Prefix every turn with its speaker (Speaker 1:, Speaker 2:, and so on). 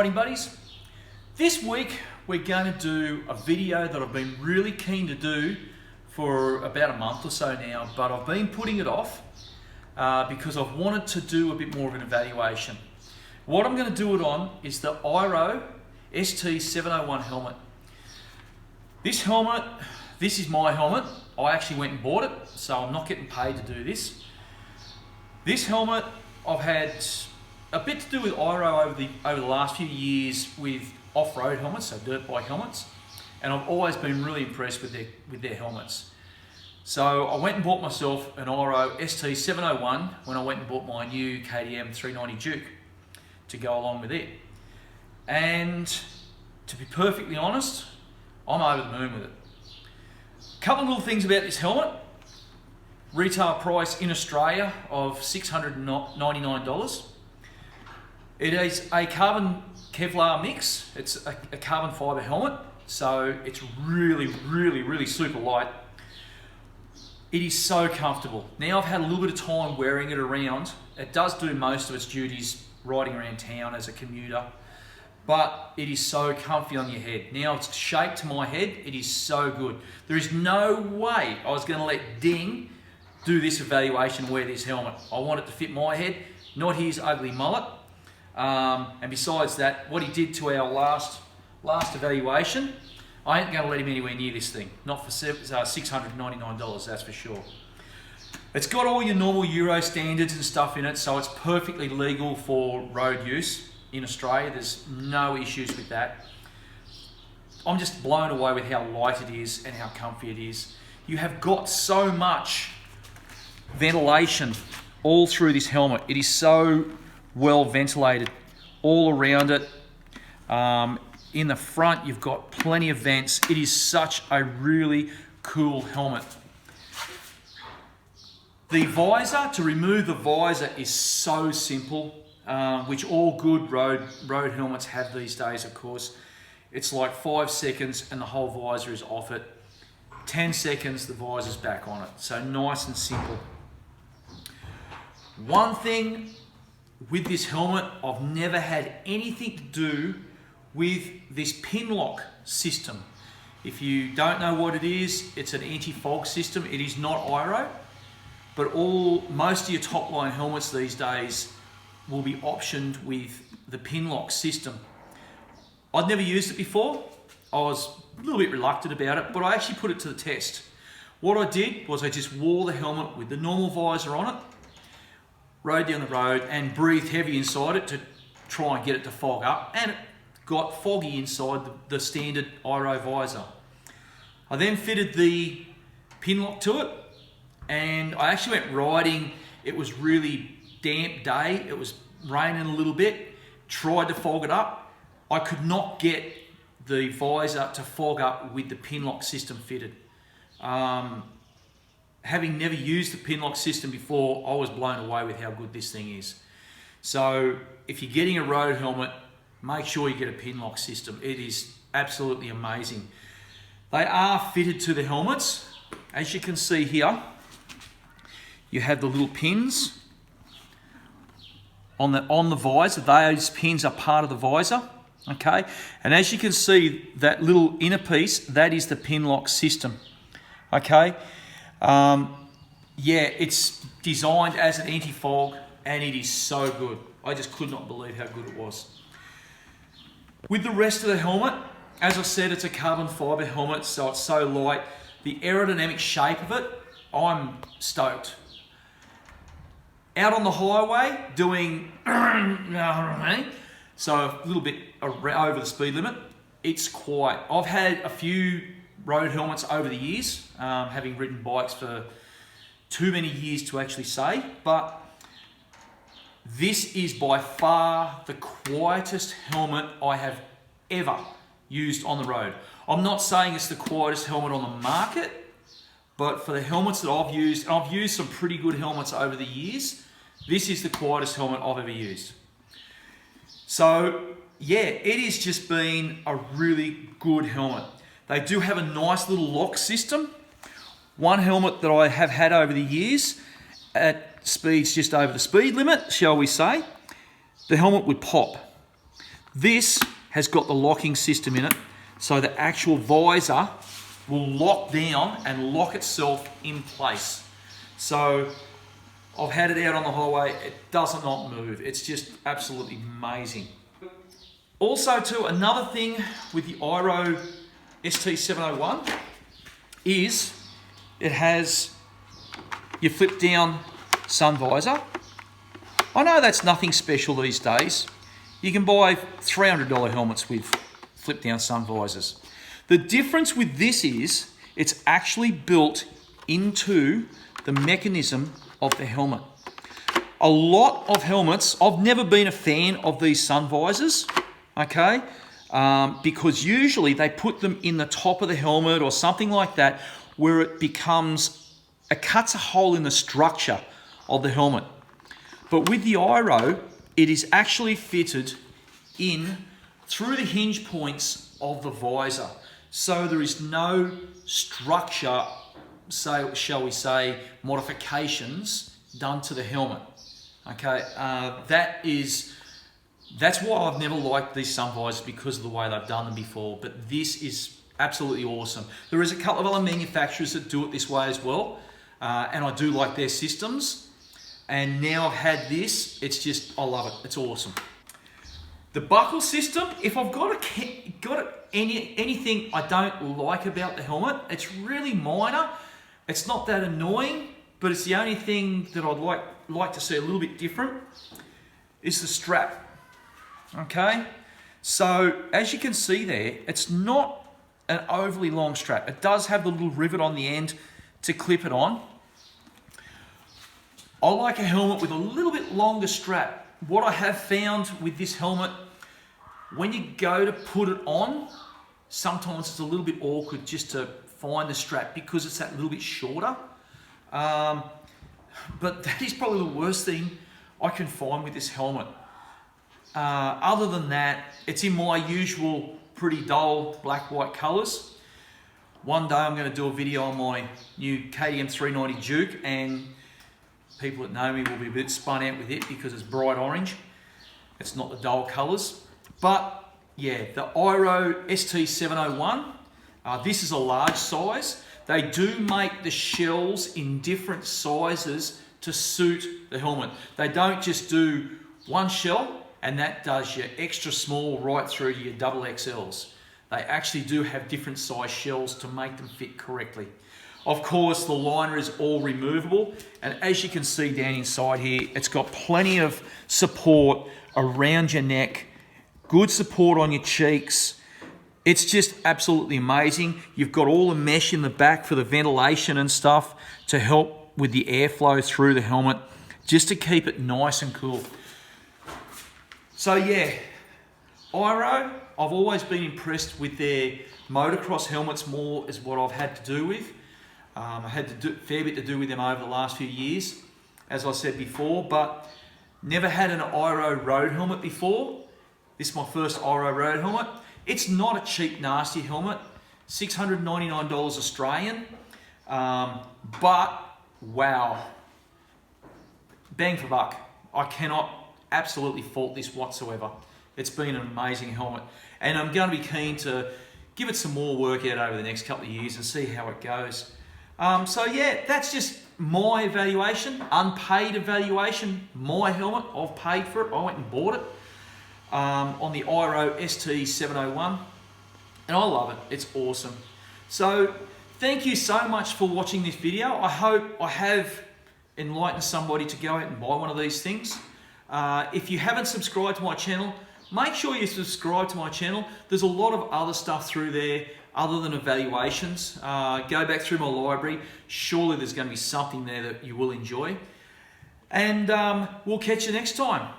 Speaker 1: riding buddies. This week we're going to do a video that I've been really keen to do for about a month or so now, but I've been putting it off because I've wanted to do a bit more of an evaluation. What I'm going to do it on is the Airoh ST701 helmet. This is my helmet. I actually went and bought it, so I'm not getting paid to do this. This helmet, I've had a bit to do with Airoh over the last few years with off-road helmets, so dirt bike helmets, and I've always been really impressed with their helmets. So I went and bought myself an Airoh ST701 when I went and bought my new KTM 390 Duke to go along with it. And to be perfectly honest, I'm over the moon with it. A couple of little things about this helmet. Retail price in Australia of $699. It is a carbon Kevlar mix. It's a carbon fibre helmet, so it's really super light. It is so comfortable. Now I've had a little bit of time wearing it around. It does do most of its duties riding around town as a commuter, but it is so comfy on your head. Now it's shaped to my head. It is so good. There is no way I was going to let Ding do this evaluation and wear this helmet. I want it to fit my head, not his ugly mullet. And besides that, what he did to our last evaluation, I ain't going to let him anywhere near this thing. Not for $699, that's for sure. It's got all your normal Euro standards and stuff in it, so it's perfectly legal for road use in Australia. There's no issues with that. I'm just blown away with how light it is and how comfy it is. You have got so much ventilation all through this helmet. It is so well ventilated all around it. In the front, you've got plenty of vents. It is such a really cool helmet. The visor, to remove the visor is so simple, which all good road helmets have these days, of course. It's like 5 seconds and the whole visor is off it. 10 seconds, the visor's back on it. So nice and simple. One thing with this helmet, I've never had anything to do with this pin lock system. If you don't know what it is, it's an anti-fog system. It is not Airoh, but most of your top line helmets these days will be optioned with the pin lock system. I'd never used it before. I was a little bit reluctant about it, but I actually put it to the test. What I did was I just wore the helmet with the normal visor on it, rode down the road and breathed heavy inside it to try and get it to fog up, and it got foggy inside the standard Airoh visor. I then fitted the pin lock to it, and I actually went riding. It was really damp day. It was raining a little bit. Tried to fog it up. I could not get the visor to fog up with the pin lock system fitted. Having never used the pin lock system before, I was blown away with how good this thing is. So if you're getting a road helmet, make sure you get a pin lock system. It is absolutely amazing. They are fitted to the helmets. As you can see here, you have the little pins on the visor. Those pins are part of the visor, okay? And as you can see, that little inner piece, that is the pin lock system, okay? Yeah, it's designed as an anti-fog and it is so good. I just could not believe how good it was. With the rest of the helmet, as I said, it's a carbon fibre helmet, so it's so light. The aerodynamic shape of it, I'm stoked. Out on the highway doing, so a little bit over the speed limit, it's quiet. I've had a few road helmets over the years, having ridden bikes for too many years to actually say, but this is by far the quietest helmet I have ever used on the road. I'm not saying it's the quietest helmet on the market, but for the helmets that I've used, and I've used some pretty good helmets over the years, this is the quietest helmet I've ever used. So yeah, it has just been a really good helmet. They do have a nice little lock system. One helmet that I have had over the years at speeds just over the speed limit, shall we say, the helmet would pop. This has got the locking system in it, so the actual visor will lock down and lock itself in place. So I've had it out on the highway, it does not move. It's just absolutely amazing. Also too, another thing with the Airoh ST701 is it has your flip down sun visor. I know that's nothing special these days. You can buy $300 helmets with flip down sun visors. The difference with this is it's actually built into the mechanism of the helmet. A lot of helmets, I've never been a fan of these sun visors, okay? Because usually they put them in the top of the helmet or something like that, where it cuts a hole in the structure of the helmet. But with the Airoh, it is actually fitted in through the hinge points of the visor. So there is no structure, shall we say, modifications done to the helmet. Okay, that's why I've never liked these sun visors, because of the way they've done them before. But this is absolutely awesome. There is a couple of other manufacturers that do it this way as well, and I do like their systems. And now I've had this, I love it. It's awesome. The buckle system, if I've got anything I don't like about the helmet, it's really minor. It's not that annoying, but it's the only thing that I'd like to see a little bit different is the strap. Okay, so as you can see there, it's not an overly long strap. It does have the little rivet on the end to clip it on. I like a helmet with a little bit longer strap. What I have found with this helmet, when you go to put it on, sometimes it's a little bit awkward just to find the strap because it's that little bit shorter. But that is probably the worst thing I can find with this helmet. Other than that, it's in my usual pretty dull black-white colours. One day I'm going to do a video on my new KTM 390 Duke, and people that know me will be a bit spun out with it because it's bright orange. It's not the dull colours. But yeah, the Airoh ST701, this is a large size. They do make the shells in different sizes to suit the helmet. They don't just do one shell and that does your extra small right through to your double XLs. They actually do have different size shells to make them fit correctly. Of course, the liner is all removable, and as you can see down inside here, it's got plenty of support around your neck, good support on your cheeks. It's just absolutely amazing. You've got all the mesh in the back for the ventilation and stuff to help with the airflow through the helmet, just to keep it nice and cool. So yeah, Airoh, I've always been impressed with their motocross helmets more is what I've had to do with. I had to do a fair bit to do with them over the last few years, as I said before, but never had an Airoh road helmet before. This is my first Airoh road helmet. It's not a cheap, nasty helmet, $699 Australian, but wow, bang for buck. I cannot absolutely fault this whatsoever. It's been an amazing helmet, and I'm going to be keen to give it some more work out over the next couple of years and see how it goes. So yeah, that's just my evaluation, unpaid evaluation, my helmet. I've paid for it, I went and bought it on the Airoh ST701, and I love it, it's awesome. So thank you so much for watching this video. I hope I have enlightened somebody to go out and buy one of these things. If you haven't subscribed to my channel, make sure you subscribe to my channel. There's a lot of other stuff through there other than evaluations. Go back through my library. Surely there's going to be something there that you will enjoy. And we'll catch you next time.